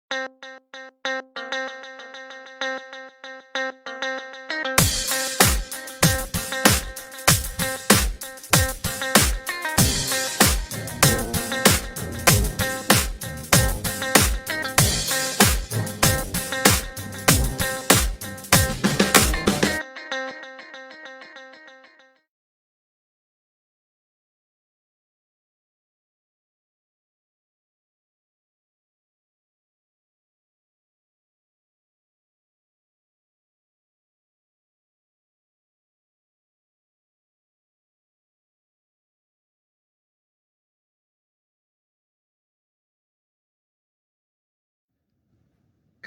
Good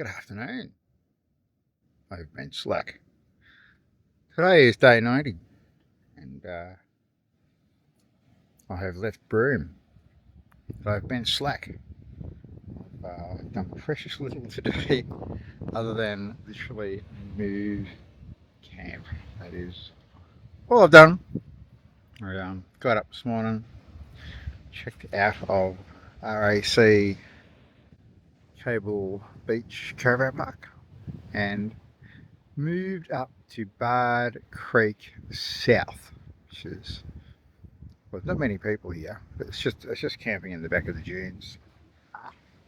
afternoon. I've been slack. Today is day 90 and I have left Broome. But I've been slack. I've done precious little today other than literally move camp. That is all I've done. I got up this morning, checked out of RAC Cable Beach Caravan Park and moved up to Bardi Creek South, which is, well, not many people here, but it's just camping in the back of the dunes.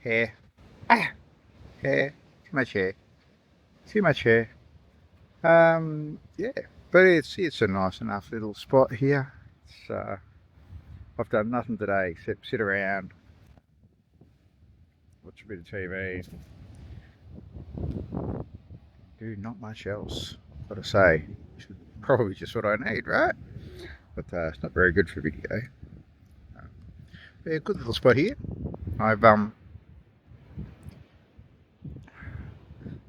Hair, hair, too much hair, yeah, but it's a nice enough little spot here. I've done nothing today except sit around, watch a bit of TV, do not much else. Gotta say, which is probably just what I need, right? But it's not very good for video. Yeah, good little spot here. I've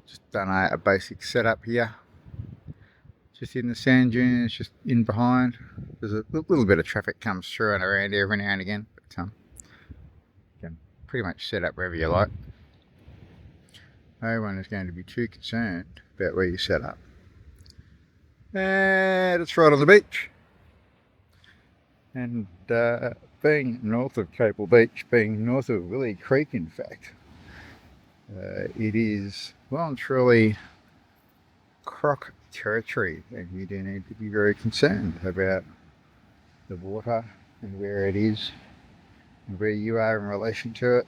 just done a basic setup here, just in the sand dunes, just in behind. There's a little bit of traffic comes through and around every now and again, but you can pretty much set up wherever you like. No one is going to be too concerned about where you set up. And it's right on the beach. And being north of Cape Leveque, being north of Willie Creek, in fact, it is well and truly croc territory, and you do need to be very concerned about the water and where it is and where you are in relation to it.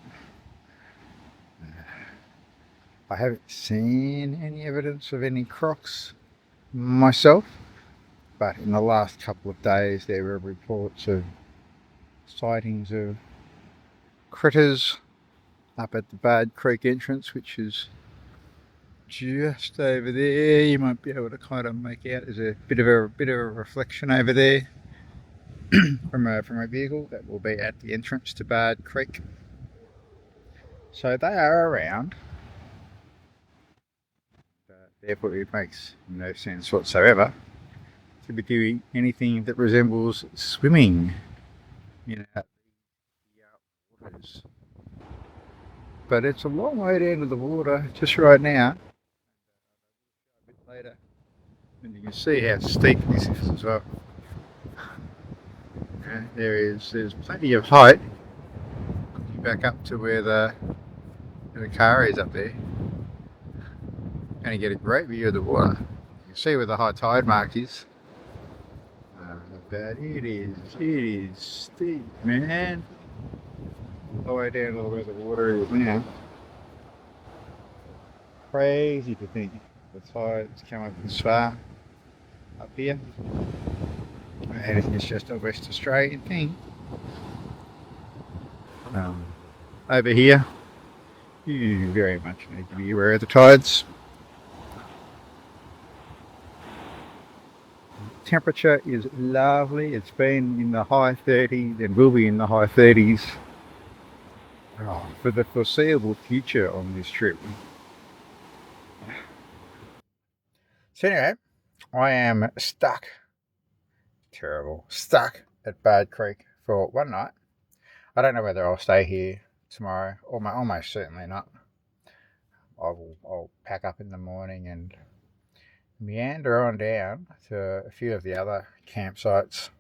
I haven't seen any evidence of any crocs myself, but in the last couple of days there were reports of sightings of critters up at the Bardi Creek entrance, which is just over there. You might be able to kind of make out there's a bit of a reflection over there from a vehicle that will be at the entrance to Bardi Creek. So they are around. Therefore, it makes no sense whatsoever to be doing anything that resembles swimming in the waters. But it's a long way down to the water just right now. A bit later, and you can see how steep this is as well. There's plenty of height back up to where the car is up there. Going to get a great view of the water. You can see where the high tide mark is. But it is steep, man. All the way down to where the water is now. Crazy to think the tides come up this far up here. And it's just a West Australian thing. Over here, you very much need to be aware of the tides. Temperature is lovely. It's been in the high 30s and will be in the high 30s for the foreseeable future on this trip. So anyway, I am stuck at Bardi Creek for one night. I don't know whether I'll stay here tomorrow, or almost certainly not. I'll pack up in the morning and meander on down to a few of the other campsites,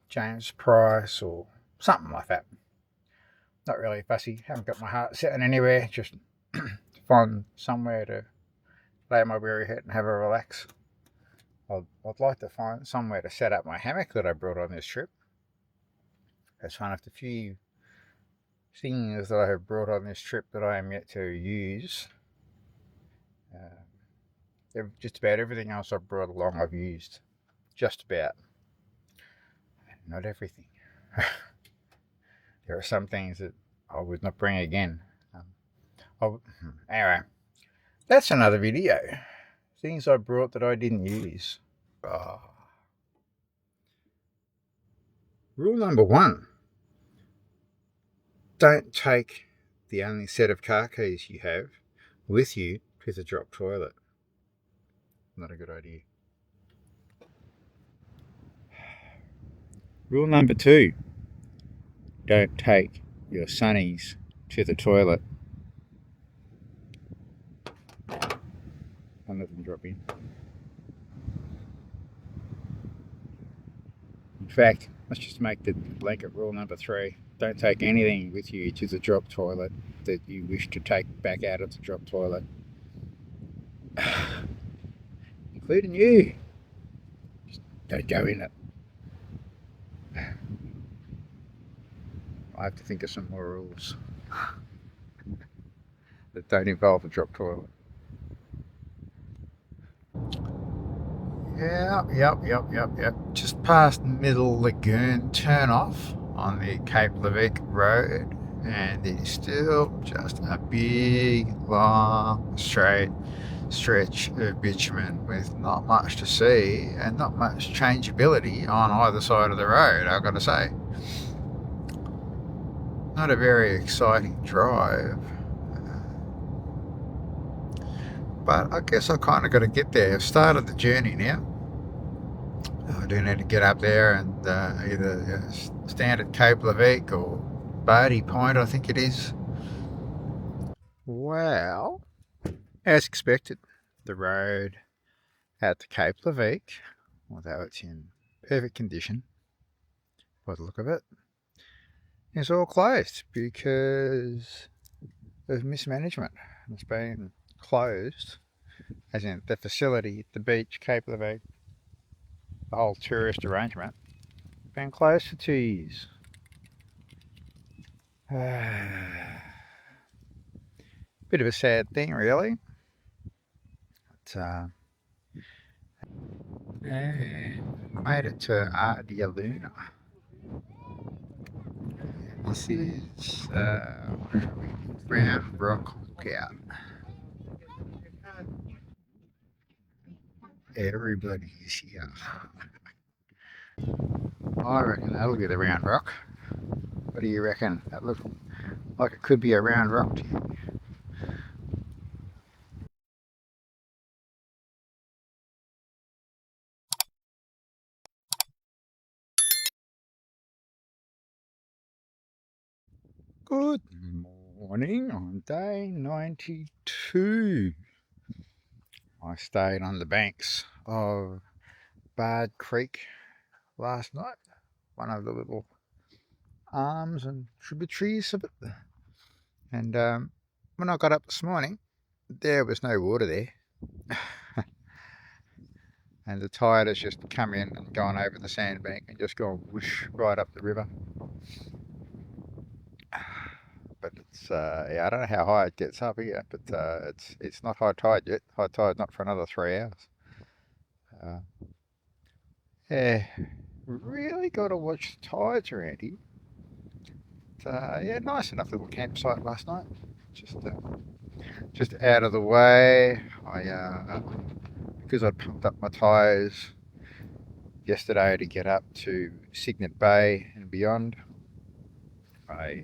James Price or something like that. Not really fussy. Haven't got my heart set on anywhere. Just find somewhere to lay my weary head and have a relax. I'd like to find somewhere to set up my hammock that I brought on this trip. That's one of the few things that I have brought on this trip that I am yet to use. Just about everything else I've brought along I've used. Just about. Not everything. There are some things that I would not bring again. Anyway, that's another video. Things I brought that I didn't use. Rule number 1. Don't take the only set of car keys you have with you to the drop toilet. Not a good idea. Rule number 2. Don't take your sunnies to the toilet. Don't let them drop in. In fact, let's just make the blanket rule number 3. Don't take anything with you to the drop toilet that you wish to take back out of the drop toilet. Including you. Just don't go in it. I have to think of some more rules that don't involve the drop toilet. Yep. Just past Middle Lagoon turn off on the Cape Leveque road, and it is still just a big, long, straight stretch of bitumen with not much to see and not much changeability on either side of the road, I've got to say. Not a very exciting drive. But I guess I kind of got to get there. I've started the journey now. I do need to get up there and either stand at Cape Leveque or Bardi Point, I think it is. Well, as expected, the road at the Cape Leveque, although it's in perfect condition by the look of it, is all closed because of mismanagement. It's been closed, as in the facility, the beach, Cape Leveque, the whole tourist arrangement, been closed for 2 years. Bit of a sad thing, really. But, made it to Ardia Luna. This is Brown Rock Lookout. Everybody is here. I reckon that'll be the round rock. What do you reckon? That looks like it could be a round rock to you. Good morning on day 92. I stayed on the banks of Bardi Creek last night, one of the little arms and tributaries of it. And when I got up this morning, there was no water there. And the tide has just come in and gone over the sandbank and just gone whoosh right up the river. But it's I don't know how high it gets up here, but it's not high tide yet. High tide not for another 3 hours. Yeah, really got to watch the tides around here. Yeah, nice enough little campsite last night. Just out of the way. Because I'd pumped up my tyres yesterday to get up to Cygnet Bay and beyond, I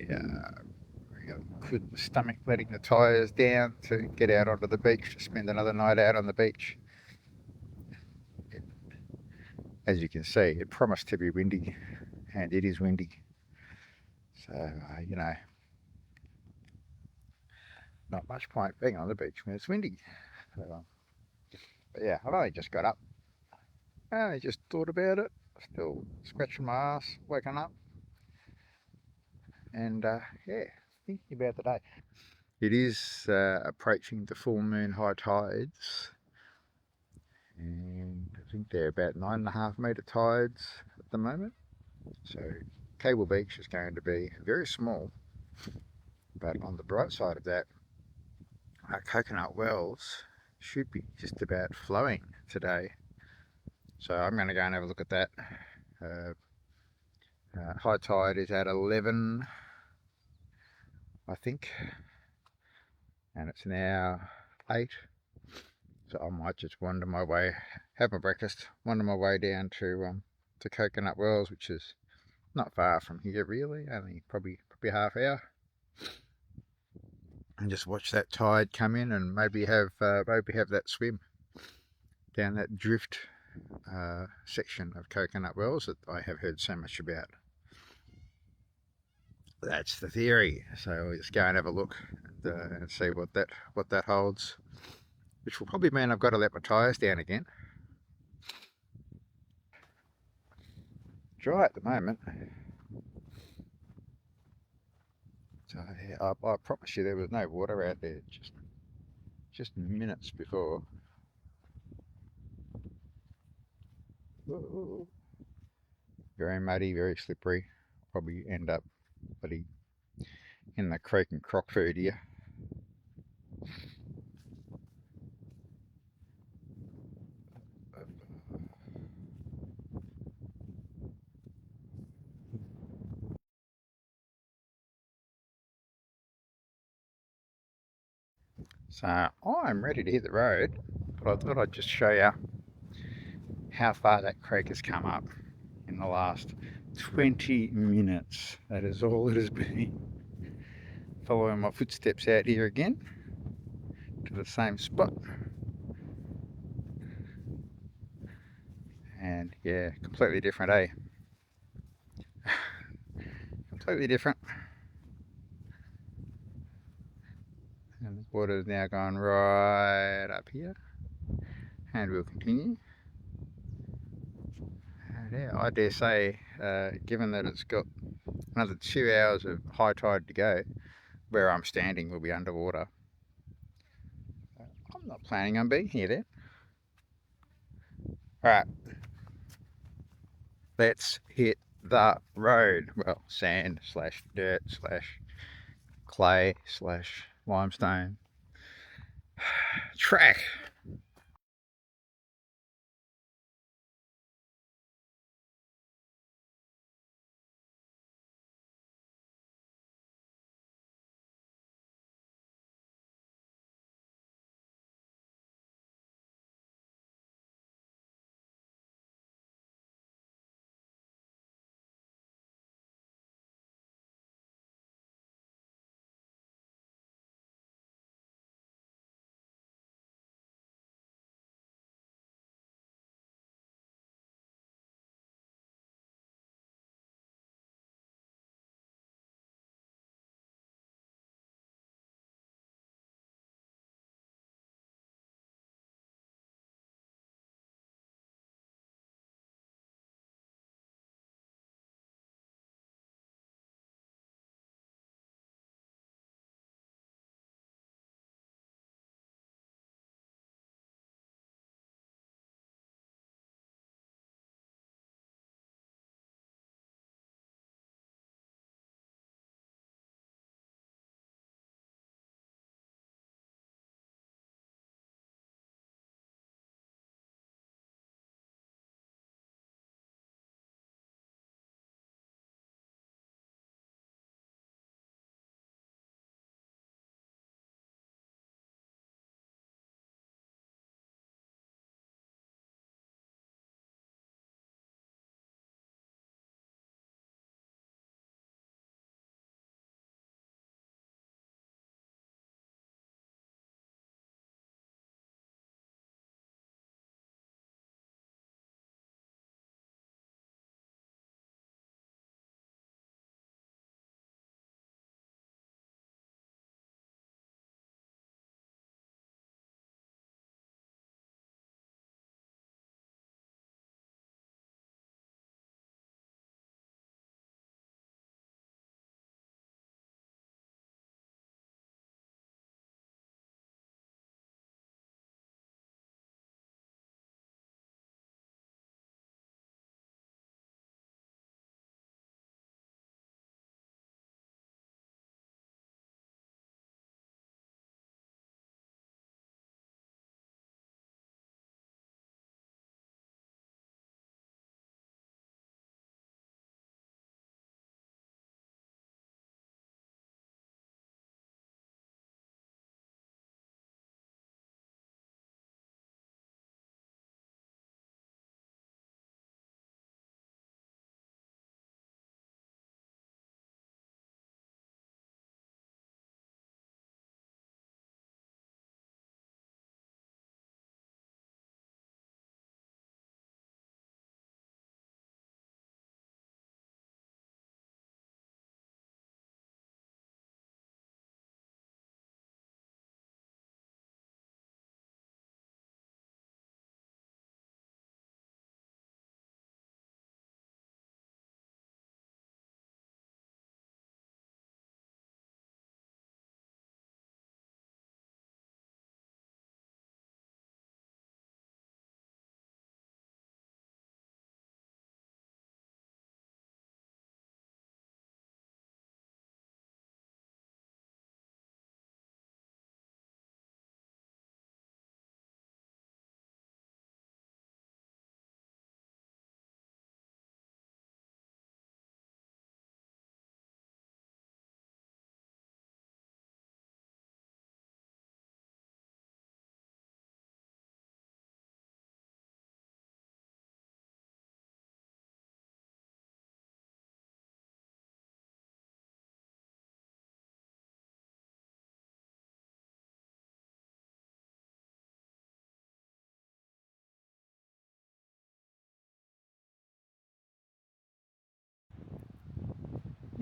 couldn't stomach letting the tyres down to get out onto the beach to spend another night out on the beach. As you can see, it promised to be windy, and it is windy. So, not much point being on the beach when it's windy. So, but yeah, I've only just got up. I just thought about it. Still scratching my ass, waking up. and yeah, thinking about the day. It is approaching the full moon high tides, and I think they're about 9.5 metre tides at the moment. So Cable Beach is going to be very small, but on the bright side of that, our Coconut Wells should be just about flowing today. So I'm going to go and have a look at that. Uh, high tide is at 11, I think, and it's now 8. So I might just wander my way, have my breakfast, wander my way down to Coconut Wells, which is not far from here really, only probably half hour, and just watch that tide come in and maybe have that swim down that drift section of Coconut Wells that I have heard so much about. That's the theory. So we'll just go and have a look and see what that holds, which will probably mean I've got to let my tyres down again. Dry at the moment. So yeah, I promise you there was no water out there just minutes before. Ooh. Very muddy, very slippery. Probably end up bloody in the creek and croc food here. So I'm ready to hit the road, but I thought I'd just show you how far that creek has come up in the last 20 minutes. That is all it has been. Following my footsteps out here again to the same spot. And yeah, completely different, eh? Completely different. And the water's now gone right up here. And we'll continue. And yeah, I dare say, given that it's got another 2 hours of high tide to go, where I'm standing will be underwater. I'm not planning on being here then. Alright, let's hit the road. Well, sand slash dirt slash clay slash limestone track.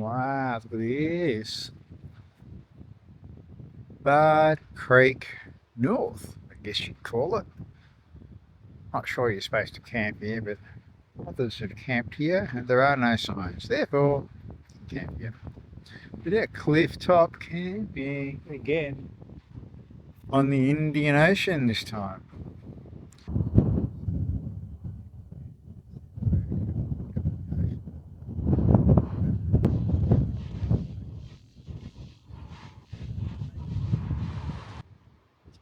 Wow, look at this. Bard Creek North, I guess you'd call it. Not sure you're supposed to camp here, but others have camped here and there are no signs. Therefore, you can camp here. But yeah, cliff top camping again on the Indian Ocean this time.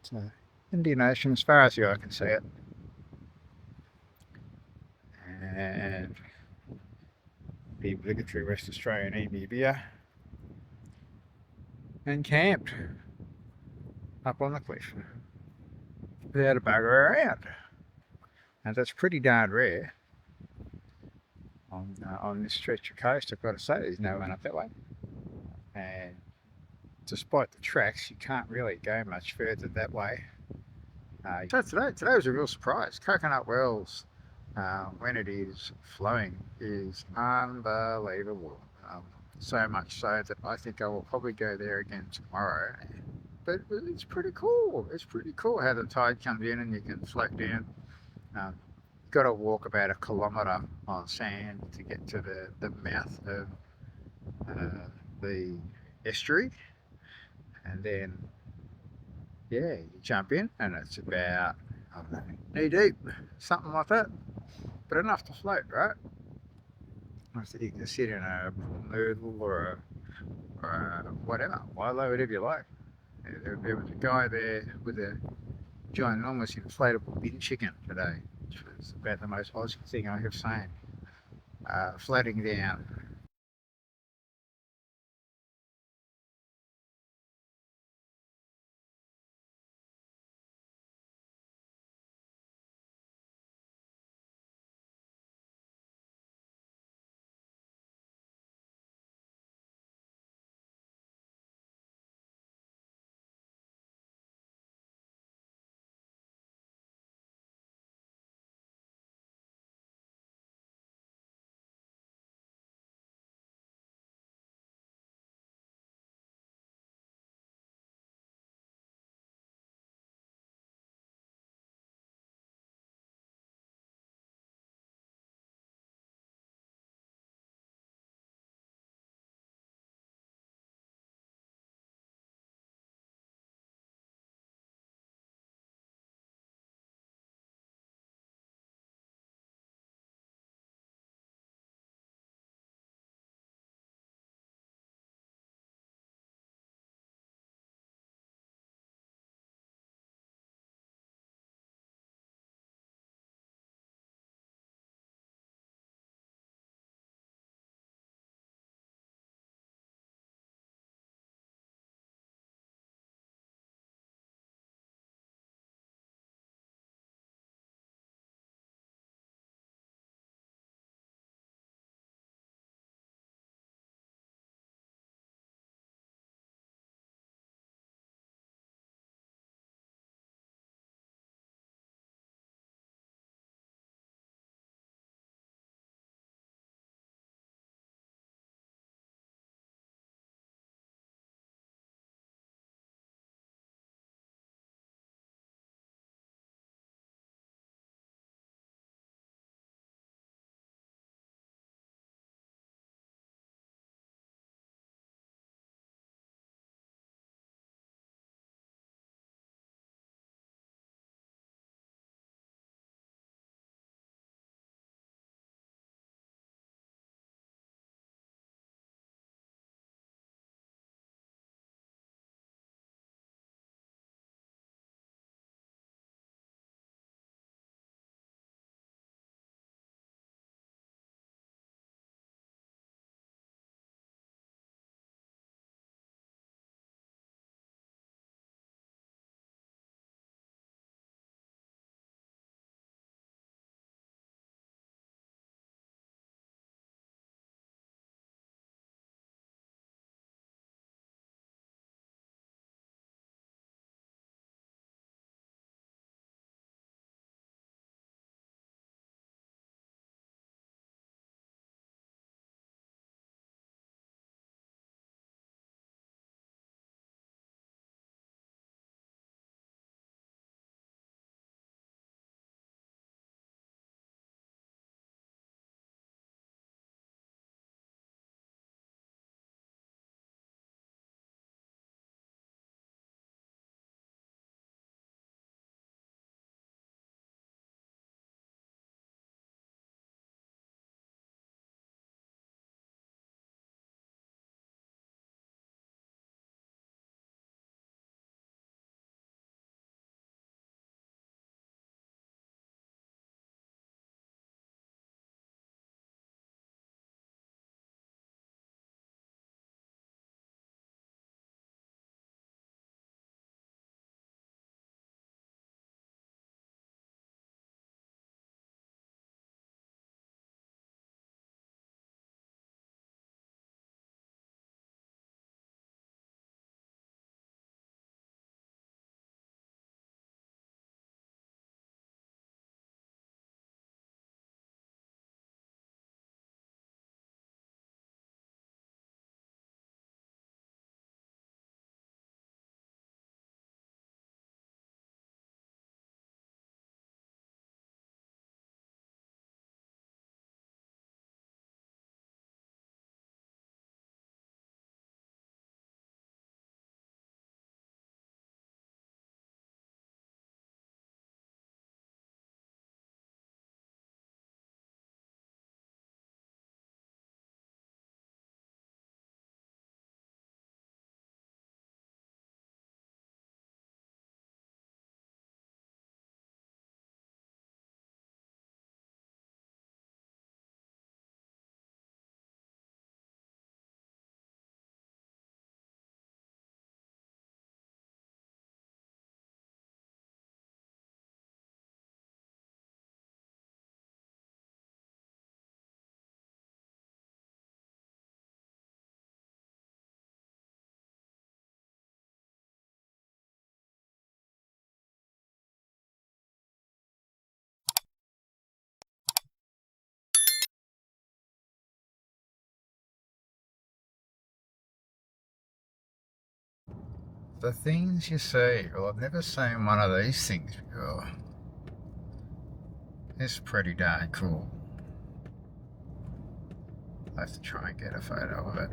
So, Indian Ocean as far as the eye can see it. And the obligatory West Australian Namibia. And camped up on the cliff without a bugger around. And that's pretty darn rare on this stretch of coast. I've got to say, there's no one up that way. And despite the tracks, you can't really go much further that way. So today was a real surprise. Coconut Wells, when it is flowing, is unbelievable. So much so that I think I will probably go there again tomorrow. But it's pretty cool. It's pretty cool how the tide comes in and you can float down. Um, got to walk about a kilometre on sand to get to the mouth of the estuary, and then yeah, you jump in, and it's about, I don't know, knee deep, something like that, but enough to float, right? So you can sit in a noodle or a whatever, Milo, whatever you like. There was a guy there with a ginormous inflatable bin chicken today, which was about the most Aussie thing I have seen, floating down The things you see. Well, I've never seen one of these things before. It's pretty darn cool. I have to try and get a photo of it.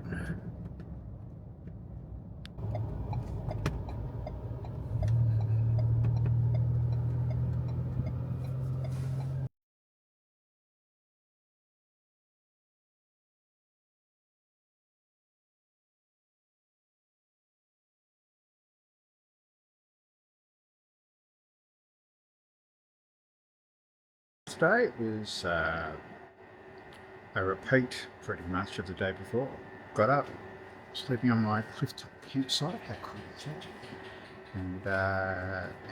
Today was a repeat pretty much of the day before. Got up, sleeping on my cliff-top campsite, how cool is that? And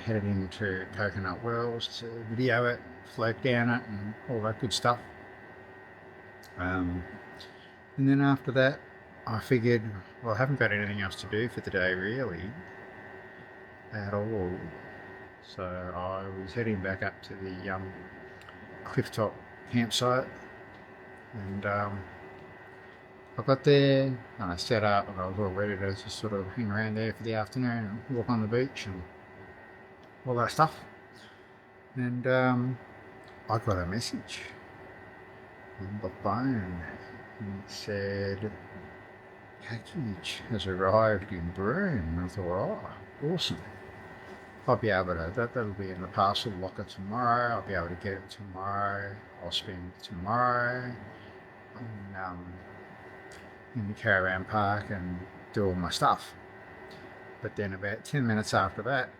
headed into Coconut Wells to video it, float down it and all that good stuff. And then after that I figured, well, I haven't got anything else to do for the day really at all. So I was heading back up to the cliff-top campsite, and I got there and I set up and I was all ready to just sort of hang around there for the afternoon and walk on the beach and all that stuff. And I got a message on the phone and it said, package has arrived in Broome. And I thought, oh, awesome. I'll be able to, that'll be in the parcel locker tomorrow. I'll be able to get it tomorrow. I'll spend tomorrow in the caravan park and do all my stuff. But then about 10 minutes after that,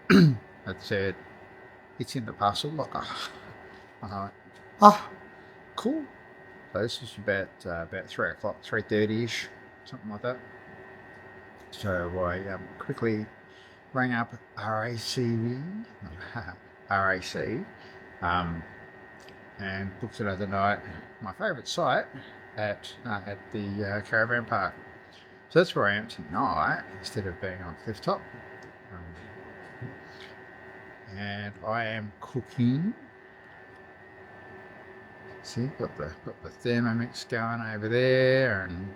it said, it's in the parcel locker. I went, oh, cool. So this was about 3 o'clock, 3:30ish, something like that. So I quickly rang up RAC, and booked another night. My favourite site at the caravan park. So that's where I am tonight instead of being on cliff-top. And I am cooking. See, got the Thermomix going over there, and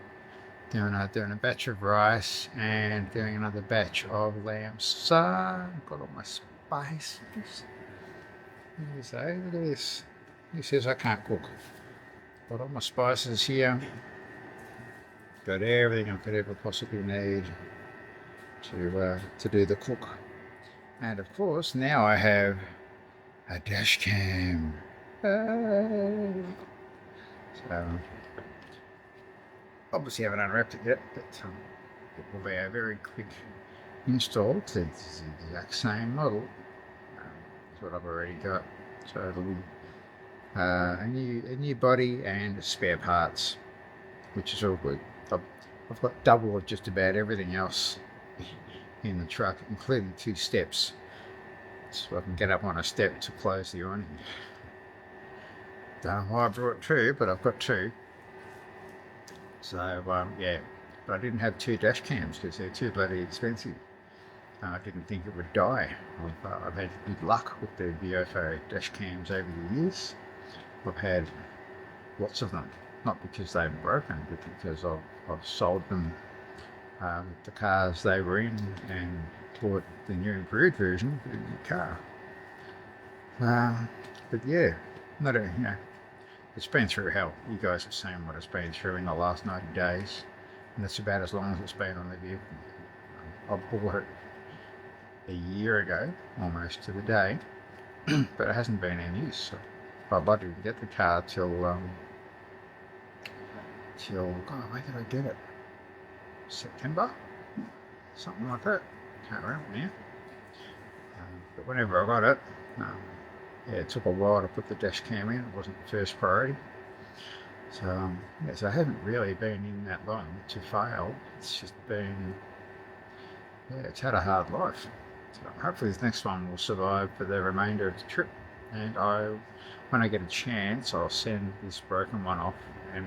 doing a batch of rice and doing another batch of lamb sar. Got all my spices. You say, look at this. He says I can't cook. Got all my spices here. Got everything I could ever possibly need to do the cook. And of course, now I have a dash cam. So obviously haven't unwrapped it yet, but it will be a very quick install. It's the exact same model. That's what I've already got. So it'll be a new body and spare parts, which is all good. I've got double of just about everything else in the truck, including 2 steps, so I can get up on a step to close the awning. Don't know why I brought 2, but I've got 2. So yeah, but I didn't have 2 dash cams because they're too bloody expensive. I didn't think it would die. I've had good luck with the Viofo dash cams over the years. I've had lots of them, not because they've broken, but because I've sold them with the cars they were in and bought the new improved version for the new car. But yeah, it's been through hell. You guys have seen what it's been through in the last 90 days, and that's about as long as it's been on the vehicle. I bought it a year ago, almost to the day, but it hasn't been in use. So I didn't get the car till God, when did I get it? September, something like that. Can't remember now. But whenever I got it, it took a while to put the dash cam in. It wasn't the first priority. So so I haven't really been in that long to fail. It's just been, it's had a hard life. So hopefully this next one will survive for the remainder of the trip. And when I get a chance, I'll send this broken one off, and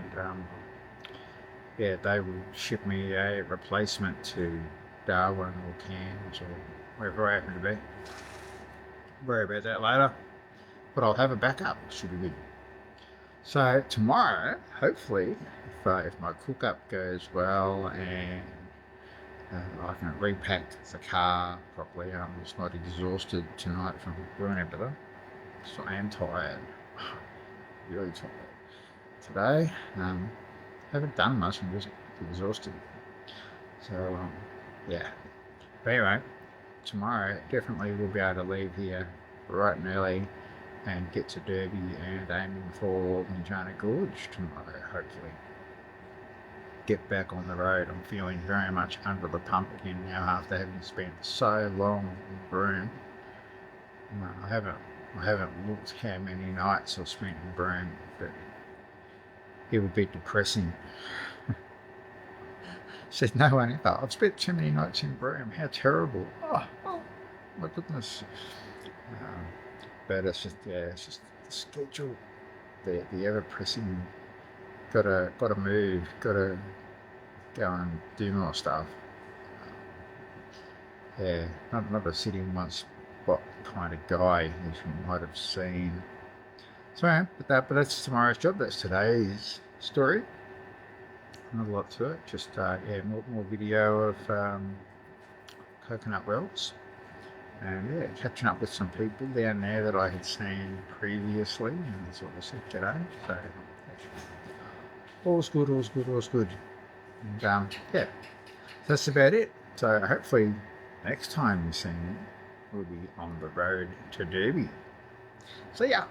they will ship me a replacement to Darwin or Cairns or wherever I happen to be. Worry about that later, but I'll have a backup. Should be good. So tomorrow, hopefully, if my cook up goes well and I can repack the car properly. I'm just not exhausted tonight from doing everything. So I am tired, really tired today. Haven't done much. I'm just exhausted. So yeah. But anyway, tomorrow definitely we'll be able to leave here bright and early and get to Derby and aiming for Minjana Gorge tomorrow, hopefully. Get back on the road. I'm feeling very much under the pump again now after having spent so long in Broome. I haven't looked how many nights I've spent in Broome, but it would be depressing. Said no one ever. I've spent too many nights in Broome. How terrible! Oh my goodness. But it's just the schedule, the ever pressing. Gotta move. Gotta go and do more stuff. Yeah, not a sitting one spot kind of guy, as you might have seen. So yeah, but that's tomorrow's job. That's today's story. Not a lot to it. Just more video of coconut wells, and catching up with some people down there that I had seen previously, and that's what I said today. So all's good. And that's about it. So hopefully next time you see me, we'll be on the road to Derby. See ya.